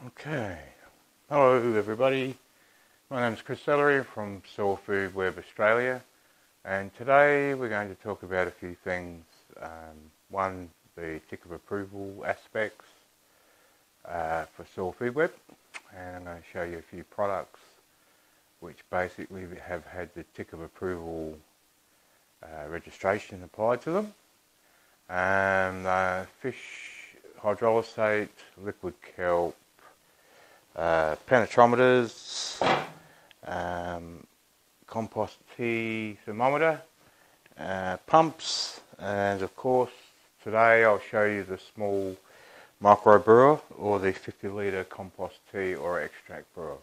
Okay, hello everybody. My name is Chris Ellery from Soil Food Web Australia, and today we're going to talk about a few things. One, the tick of approval aspects for Soil Food Web, and I'm going to show you a few products which basically have had the tick of approval registration applied to them. Fish hydrolysate, liquid kelp, penetrometers, compost tea thermometer, pumps, and of course today I'll show you the small micro brewer or the 50 litre compost tea or extract brewer.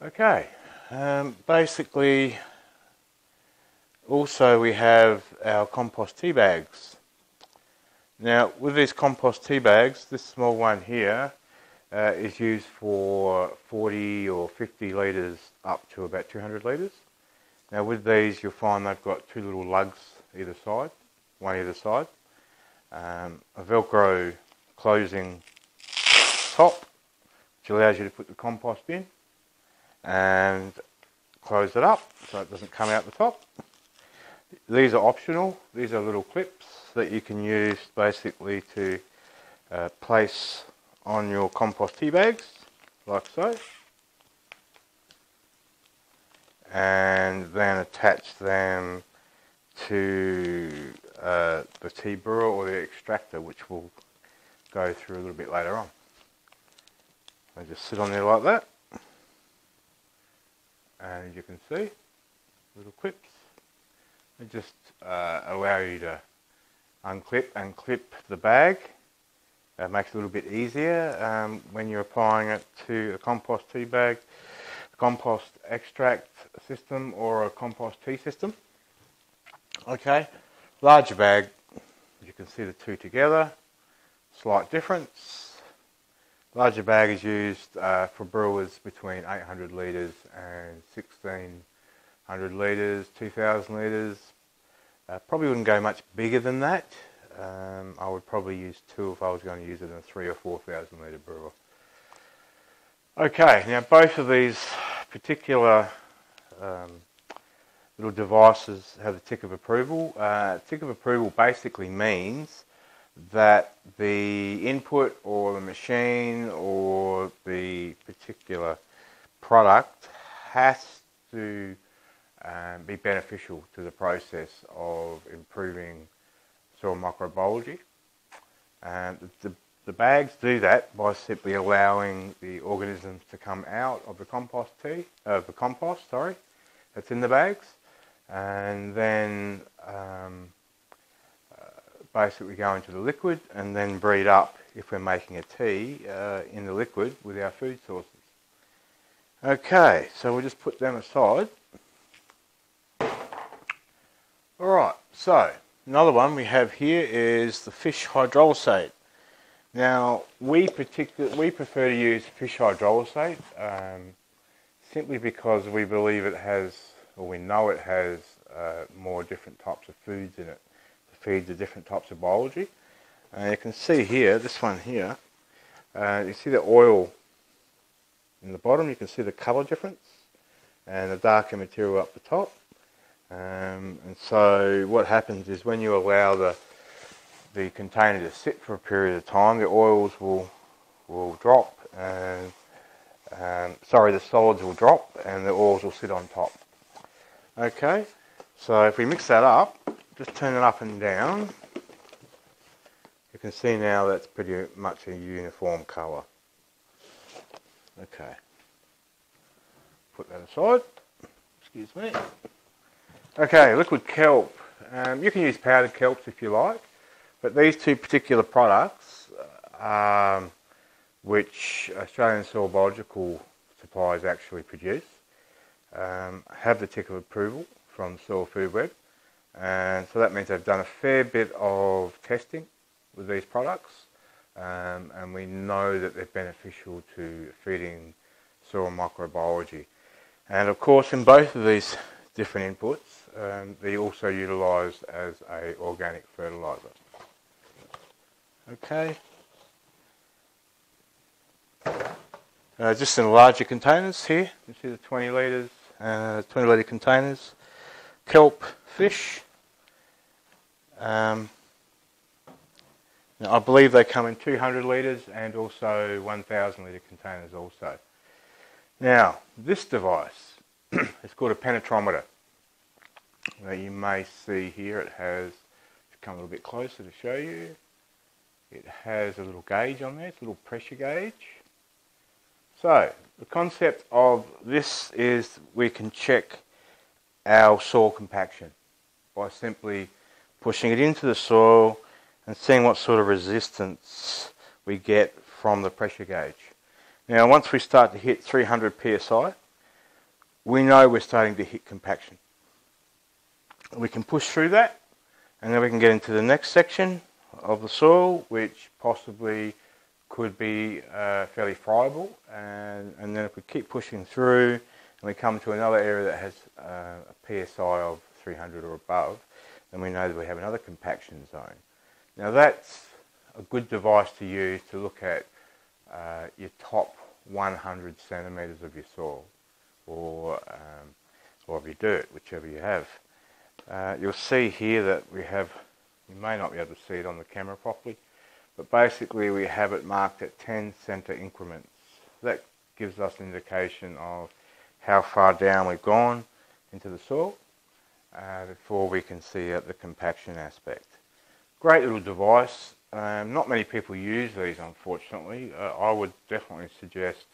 Okay, basically also we have our compost tea bags. Now with these compost tea bags, this small one here is used for 40 or 50 litres up to about 200 litres. Now with these you'll find they've got two little lugs either side, one either side, a velcro closing top which allows you to put the compost in and close it up so it doesn't come out the top. These are optional. These are little clips that you can use basically to place on your compost tea bags, like so, and then attach them to the tea brewer or the extractor, which we'll go through a little bit later on. They just sit on there like that, and you can see little clips. They just allow you to unclip and clip the bag. It makes it a little bit easier when you're applying it to a compost tea bag, a compost extract system or a compost tea system. Okay, larger bag, you can see the two together, slight difference. Larger bag is used for brewers between 800 litres and 1600 litres, 2000 litres. Probably wouldn't go much bigger than that. I would probably use two if I was going to use it in a 3,000 or 4,000 litre brewer. Okay, now both of these particular little devices have a tick of approval. Tick of approval basically means that the input or the machine or the particular product has to be beneficial to the process of improving soil microbiology. And the bags do that by simply allowing the organisms to come out of the compost that's in the bags, and then basically go into the liquid and then breed up, if we're making a tea, in the liquid with our food sources. Okay, so we'll just put them aside. Alright, so another one we have here is the fish hydrolysate. Now we prefer to use fish hydrolysate simply because we believe it has, or we know it has, more different types of foods in it to feed the different types of biology. You can see here, this one here, you see the oil in the bottom, you can see the colour difference and the darker material up the top. And so what happens is when you allow the container to sit for a period of time, the oils will drop and the solids will drop and the oils will sit on top. Okay, so if we mix that up, just turn it up and down, you can see now that's pretty much a uniform colour. Okay, put that aside, excuse me. Okay, liquid kelp. You can use powdered kelps if you like, but these two particular products, which Australian Soil Biological Supplies actually produce, have the tick of approval from Soil Food Web, and so that means they've done a fair bit of testing with these products, and we know that they're beneficial to feeding soil microbiology. And of course, in both of these different inputs, they're also utilised as an organic fertiliser. Okay. just in larger containers here. You see the 20 litres, 20 litre containers. Kelp fish. Now I believe they come in 200 litres and also 1,000 litre containers also. Now, this device is called a penetrometer. Now you may see here it has, come a little bit closer to show you, it has a little gauge on there, it's a little pressure gauge. So, the concept of this is we can check our soil compaction by simply pushing it into the soil and seeing what sort of resistance we get from the pressure gauge. Now once we start to hit 300 psi, we know we're starting to hit compaction. We can push through that and then we can get into the next section of the soil, which possibly could be fairly friable, and then if we keep pushing through and we come to another area that has a psi of 300 or above, then we know that we have another compaction zone. Now that's a good device to use to look at your top 100 centimetres of your soil, or of your dirt, whichever you have. You'll see here that we have, you may not be able to see it on the camera properly, but basically we have it marked at 10 centre increments. That gives us an indication of how far down we've gone into the soil before we can see the compaction aspect. Great little device. Not many people use these, unfortunately. I would definitely suggest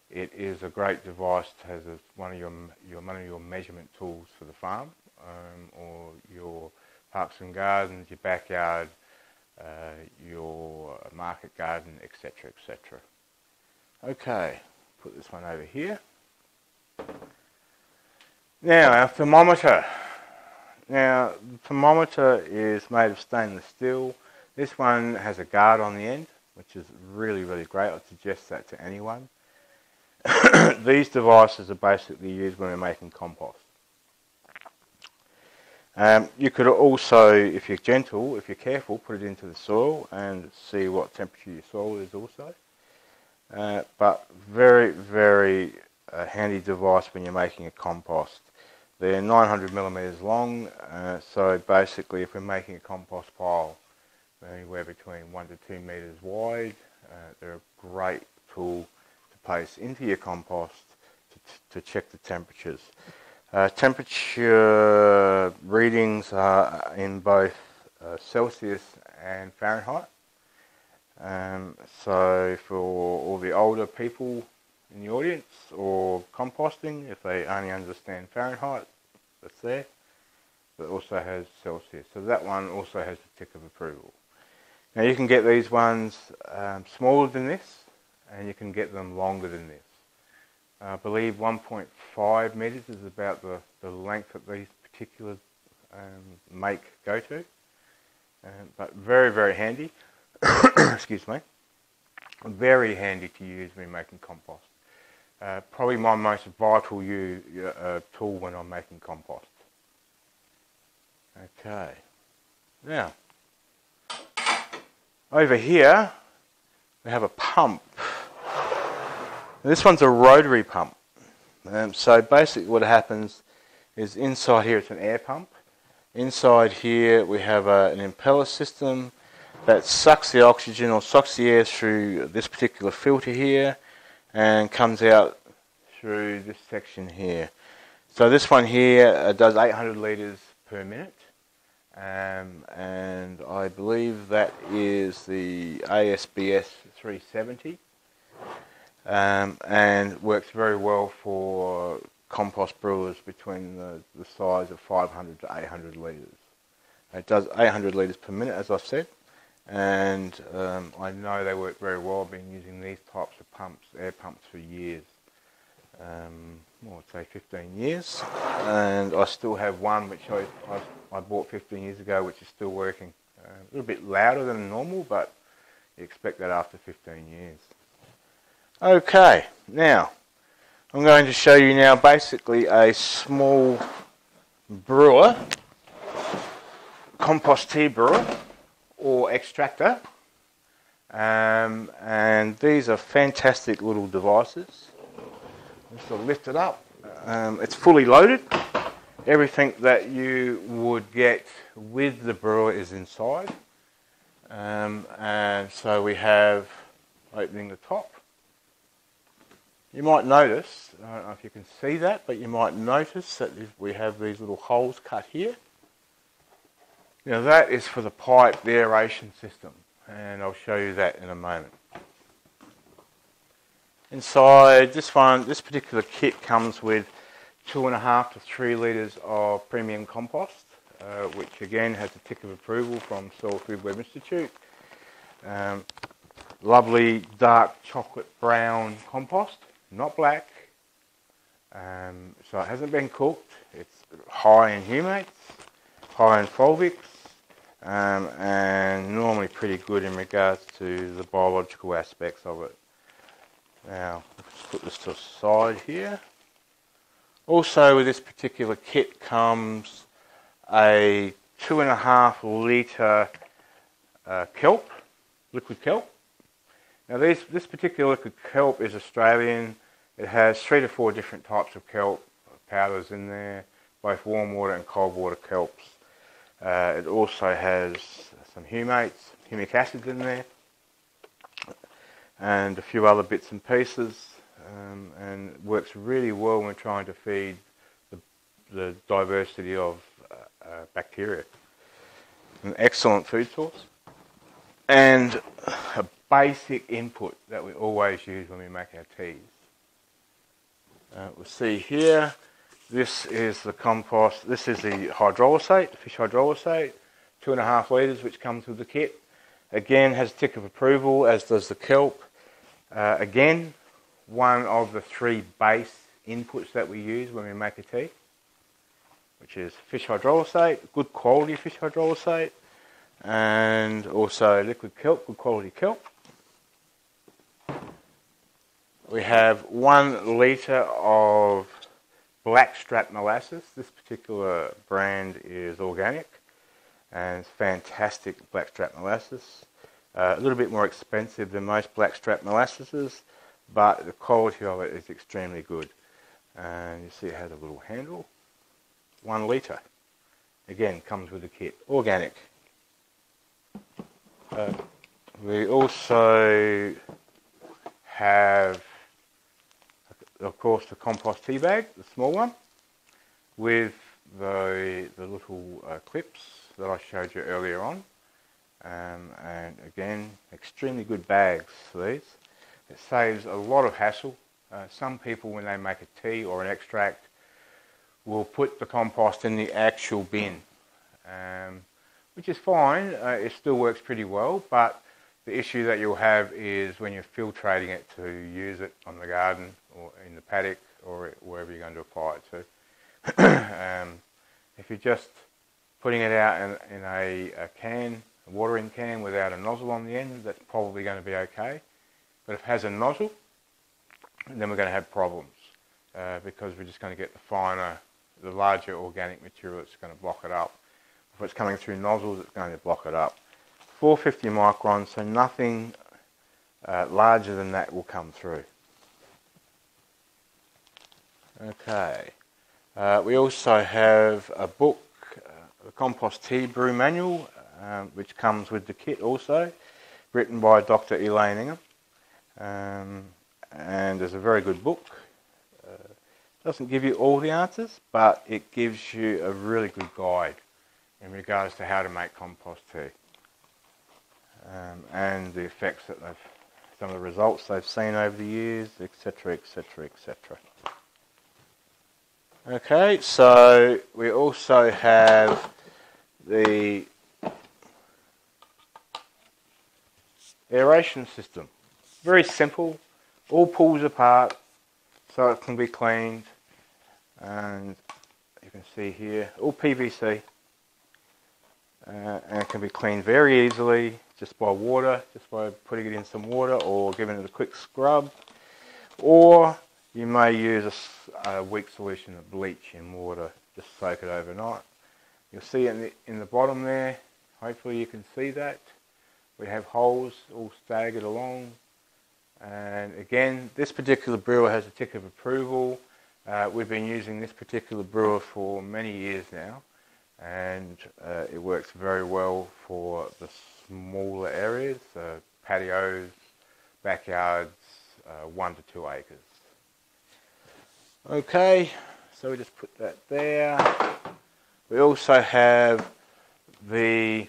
it is a great device to have as one of your measurement tools for the farm, or your parks and gardens, your backyard, your market garden, etc., etc. Okay, put this one over here. Now our thermometer. Now the thermometer is made of stainless steel. This one has a guard on the end, which is really, really great. I'd suggest that to anyone. These devices are basically used when we're making compost. You could also, if you're gentle, if you're careful, put it into the soil and see what temperature your soil is also. But very, very handy device when you're making a compost. They're 900 millimeters long, so basically if we're making a compost pile anywhere between 1 to 2 meters wide, they're a great tool to place into your compost to check the temperatures. Temperature readings are in both Celsius and Fahrenheit. So for all the older people in the audience, or composting, if they only understand Fahrenheit, that's there. But it also has Celsius. So that one also has the tick of approval. Now you can get these ones smaller than this, and you can get them longer than this. I believe 1.5 meters is about the length that these particular make go to. But very, very handy. Excuse me. Very handy to use when making compost. Probably my most vital tool when I'm making compost. Okay. Now, over here we have a pump. This one's a rotary pump. So basically what happens is inside here it's an air pump. Inside here we have an impeller system that sucks the oxygen or sucks the air through this particular filter here and comes out through this section here. So this one here does 800 litres per minute, and I believe that is the ASBS 370, and works very well for compost brewers between the size of 500 to 800 litres. It does 800 litres per minute, as I said. And I know they work very well. I've been using these types of pumps, air pumps, for years. I'd say 15 years. And I still have one which I bought 15 years ago, which is still working. A little bit louder than normal, but you expect that after 15 years. Okay, now I'm going to show you now basically a small brewer, compost tea brewer, or extractor, And these are fantastic little devices. Just to lift it up. It's fully loaded. Everything that you would get with the brewer is inside. And so we have, opening the top. You might notice, I don't know if you can see that, but you might notice that we have these little holes cut here. Now that is for the pipe, the aeration system, and I'll show you that in a moment. Inside this particular kit comes with 2.5 to 3 litres of premium compost, which again has a tick of approval from Soil Food Web Institute. Lovely dark chocolate brown compost, not black. So it hasn't been cooked. It's high in humates, high in fulvics, and normally pretty good in regards to the biological aspects of it. Now, let's put this to the side here. Also with this particular kit comes a 2.5 litre kelp, liquid kelp. Now this particular liquid kelp is Australian. It has 3 to 4 different types of kelp powders in there, both warm water and cold water kelps. It also has some humates, humic acids in there, and a few other bits and pieces, and works really well when trying to feed the diversity of bacteria. An excellent food source, and a basic input that we always use when we make our teas. We'll see here, this is the compost, this is the hydrolysate, fish hydrolysate, 2.5 litres, which comes with the kit. Again, has a tick of approval, as does the kelp. Again, one of the 3 base inputs that we use when we make a tea, which is fish hydrolysate, good quality fish hydrolysate, and also liquid kelp, good quality kelp. We have 1 litre of blackstrap molasses. This particular brand is organic, and it's fantastic blackstrap molasses. A little bit more expensive than most blackstrap molasses, but the quality of it is extremely good. And you see it has a little handle. 1 litre. Again, comes with the kit. Organic. We also have, of course, the compost tea bag, the small one, with the little clips that I showed you earlier on. And again, extremely good bags for these. It saves a lot of hassle. Some people, when they make a tea or an extract, will put the compost in the actual bin, which is fine. It still works pretty well, but the issue that you'll have is when you're filtrating it to use it on the garden or in the paddock or wherever you're going to apply it to. If you're just putting it out in a can, a watering can without a nozzle on the end, that's probably going to be okay. But if it has a nozzle, then we're going to have problems because we're just going to get the larger organic material that's going to block it up. If it's coming through nozzles, it's going to block it up. 450 microns, so nothing larger than that will come through. Okay. We also have a book, the Compost Tea Brew Manual, which comes with the kit also, written by Dr. Elaine Ingham. And it's a very good book. Doesn't give you all the answers, but it gives you a really good guide in regards to how to make compost tea. And the effects that some of the results they've seen over the years, etc., etc., etc. Okay, so we also have the aeration system. Very simple, all pulls apart so it can be cleaned, and you can see here, all PVC, and it can be cleaned very easily just by water, just by putting it in some water or giving it a quick scrub, or you may use a weak solution of bleach in water, just soak it overnight. You'll see in the bottom there, hopefully you can see that. We have holes all staggered along. And again, this particular brewer has a tick of approval. We've been using this particular brewer for many years now, and it works very well for the smaller areas, patios, backyards, 1 to 2 acres. Okay, so we just put that there. We also have the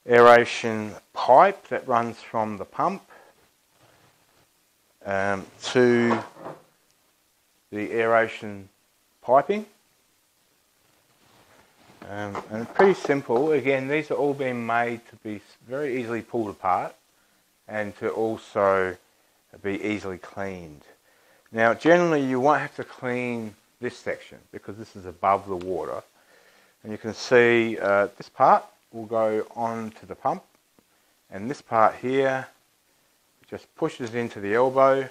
aeration pipe that runs from the pump to the aeration piping. And pretty simple. Again, these are all being made to be very easily pulled apart and to also be easily cleaned. Now, generally you won't have to clean this section because this is above the water. And you can see this part will go on to the pump, and this part here just pushes into the elbow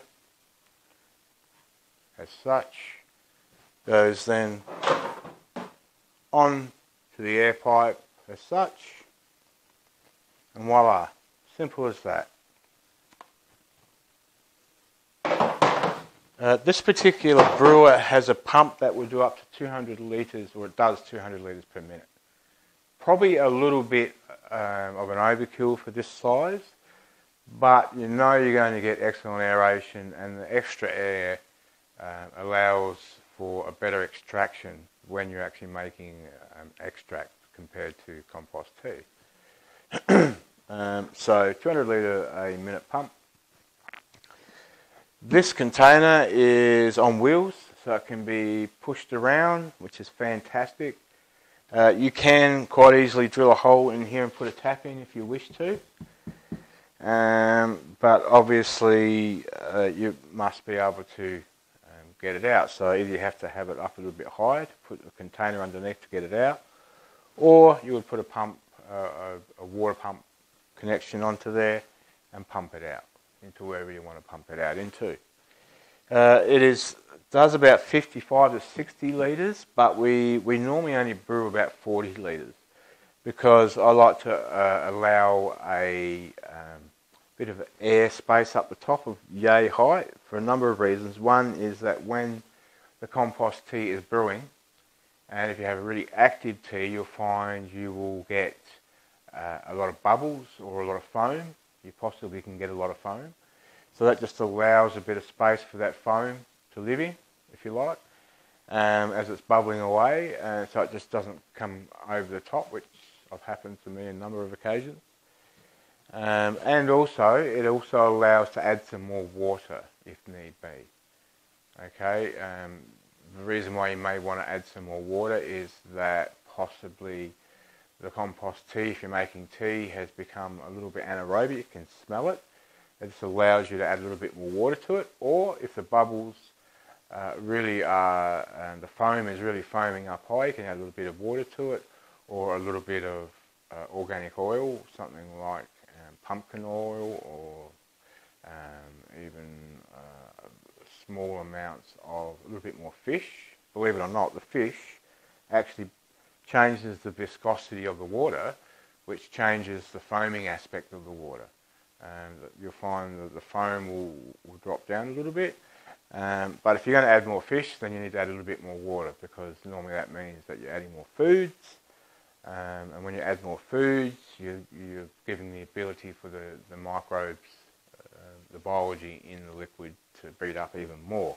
as such, goes then on to the air pipe as such, and voila, simple as that. This particular brewer has a pump that will do up to 200 litres, or it does 200 litres per minute. Probably a little bit of an overkill for this size, but you know you're going to get excellent aeration, and the extra air allows for a better extraction when you're actually making extract compared to compost tea. So 200 litre a minute pump. This container is on wheels, so it can be pushed around, which is fantastic. You can quite easily drill a hole in here and put a tap in if you wish to. But obviously you must be able to get it out. So either you have to have it up a little bit high to put a container underneath to get it out, or you would put a pump, a water pump connection onto there and pump it out into wherever you want to pump it out into. It does about 55 to 60 litres, but we normally only brew about 40 litres because I like to allow a bit of air space up the top of yay height for a number of reasons. One is that when the compost tea is brewing, and if you have a really active tea, you'll find you will get a lot of bubbles or a lot of foam. You possibly can get a lot of foam. So that just allows a bit of space for that foam to live in, if you like, as it's bubbling away, so it just doesn't come over the top, which has happened to me on a number of occasions. And also, it also allows to add some more water if need be. Okay, the reason why you may want to add some more water is that possibly the compost tea, if you're making tea, has become a little bit anaerobic. You can smell it. It just allows you to add a little bit more water to it. Or if the bubbles really are, the foam is really foaming up high, you can add a little bit of water to it, or a little bit of organic oil, something like pumpkin oil, or even small amounts of a little bit more fish. Believe it or not, the fish actually changes the viscosity of the water, which changes the foaming aspect of the water. You'll find that the foam will drop down a little bit. But if you're going to add more fish, then you need to add a little bit more water, because normally that means that you're adding more foods. And when you add more foods, you're giving the ability for the microbes, the biology in the liquid to breed up even more.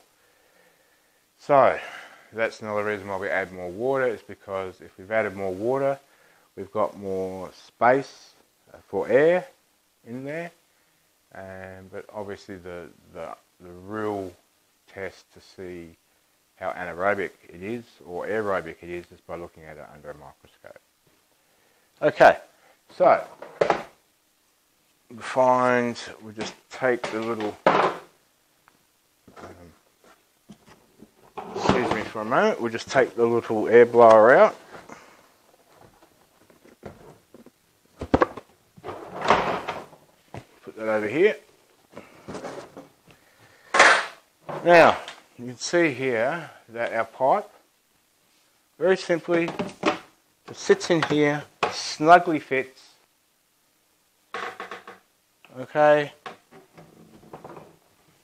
So that's another reason why we add more water, is because if we've added more water, we've got more space for air in there. But obviously the real test to see how anaerobic it is or aerobic it is by looking at it under a microscope. Okay, so we just take the little, excuse me for a moment, we'll just take the little air blower out. Put that over here. Now, you can see here that our pipe, very simply, just sits in here, snugly fits Okay.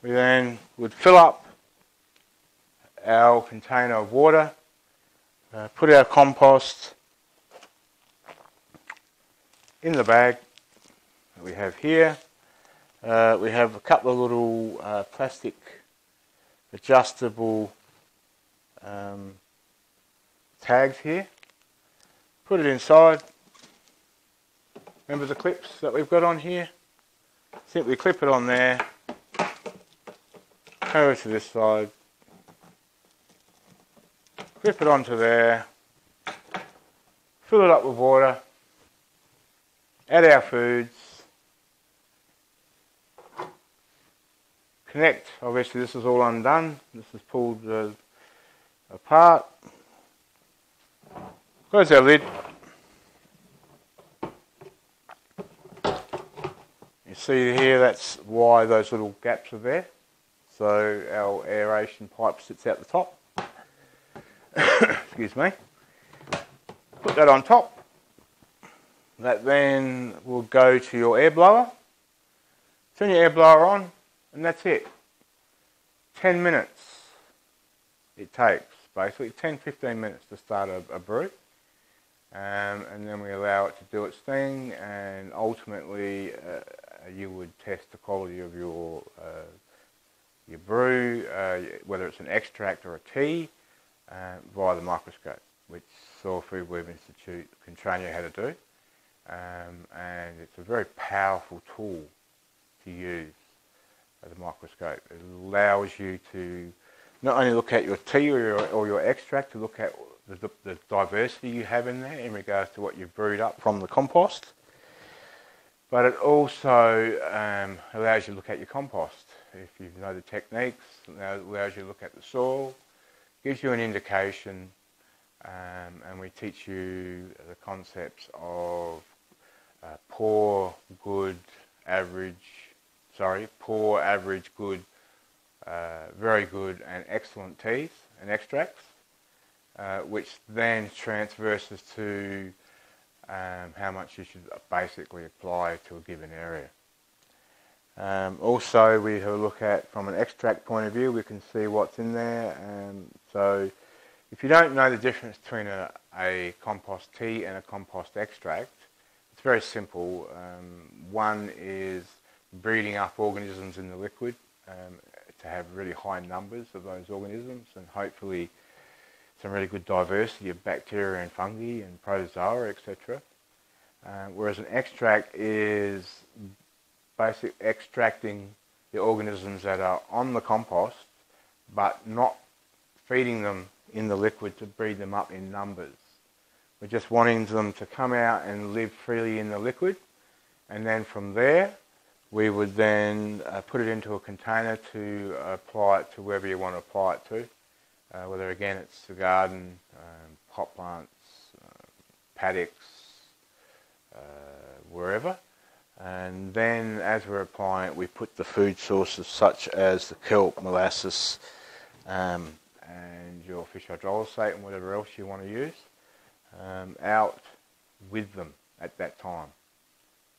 We then would fill up our container of water, put our compost in the bag that we have here. We have a couple of little plastic adjustable tags here. Put it inside. Remember the clips that we've got on here? Simply clip it on there. Come over to this side. Clip it onto there. Fill it up with water. Add our foods. Connect. Obviously this is all undone. This is pulled apart. Close our lid. You see here, that's why those little gaps are there. So our aeration pipe sits out the top. Excuse me. Put that on top. That then will go to your air blower. Turn your air blower on, and that's it. 10 minutes it takes, basically 10-15 minutes to start a brew. And then we allow it to do its thing, and ultimately you would test the quality of your brew, whether it's an extract or a tea, via the microscope, which Soil Food Web Institute can train you how to do. And it's a very powerful tool to use, the microscope. It allows you to not only look at your tea or your extract, to look at the diversity you have in there in regards to what you've brewed up from the compost, but it also allows you to look at your compost. If you know the techniques, it allows you to look at the soil, gives you an indication, and we teach you the concepts of poor, average, good, very good, and excellent teas and extracts, which then transverses to how much you should basically apply to a given area. Also, we have a look at, from an extract point of view, we can see what's in there. So if you don't know the difference between a compost tea and a compost extract, it's very simple. One is breeding up organisms in the liquid to have really high numbers of those organisms, and hopefully some really good diversity of bacteria and fungi and protozoa, etc. Whereas an extract is basically extracting the organisms that are on the compost, but not feeding them in the liquid to breed them up in numbers. We're just wanting them to come out and live freely in the liquid, and then from there we would then put it into a container to apply it to wherever you want to apply it to, whether again it's the garden, pot plants, paddocks, wherever. And then as we're applying it, we put the food sources such as the kelp, molasses, and your fish hydrolysate and whatever else you want to use, out with them at that time,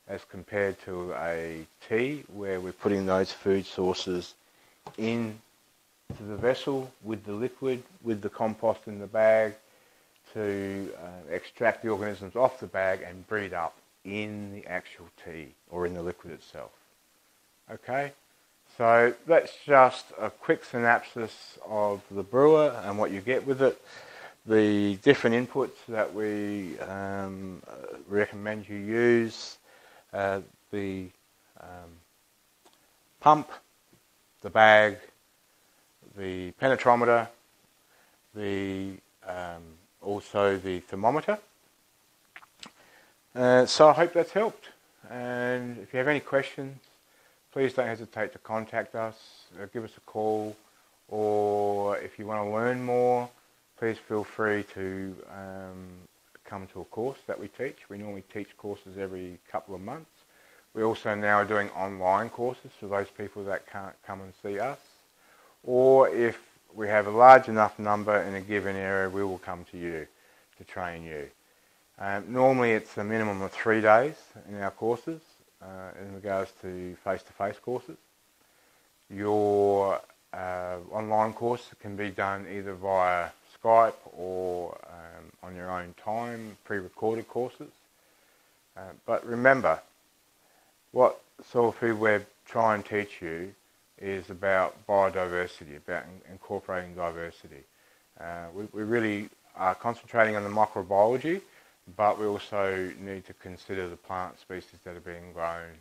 as compared to a tea where we're putting those food sources into the vessel with the liquid, with the compost in the bag, to extract the organisms off the bag and breed up in the actual tea or in the liquid itself. Okay, so that's just a quick synopsis of the brewer and what you get with it, the different inputs that we recommend you use, the pump, the bag, the penetrometer, also the thermometer. So I hope that's helped, and if you have any questions, please don't hesitate to contact us, give us a call, or if you want to learn more, please feel free to come to a course that we teach. We normally teach courses every couple of months. We also now are doing online courses for those people that can't come and see us, or if we have a large enough number in a given area, we will come to you to train you. Normally it's a minimum of 3 days in our courses, in regards to face-to-face courses. Your online course can be done either via Skype or on your own time, pre-recorded courses. But remember, what Soil Food Web try and teach you is about biodiversity, about incorporating diversity. We really are concentrating on the microbiology, but we also need to consider the plant species that are being grown,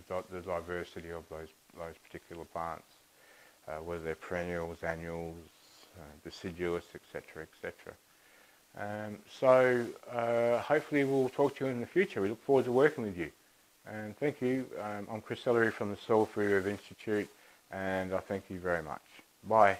the diversity of those particular plants, whether they're perennials, annuals, deciduous, etc., etc. So hopefully we'll talk to you in the future. We look forward to working with you. And thank you. I'm Chris Ellery from the Soil Food Web Institute, and I thank you very much. Bye.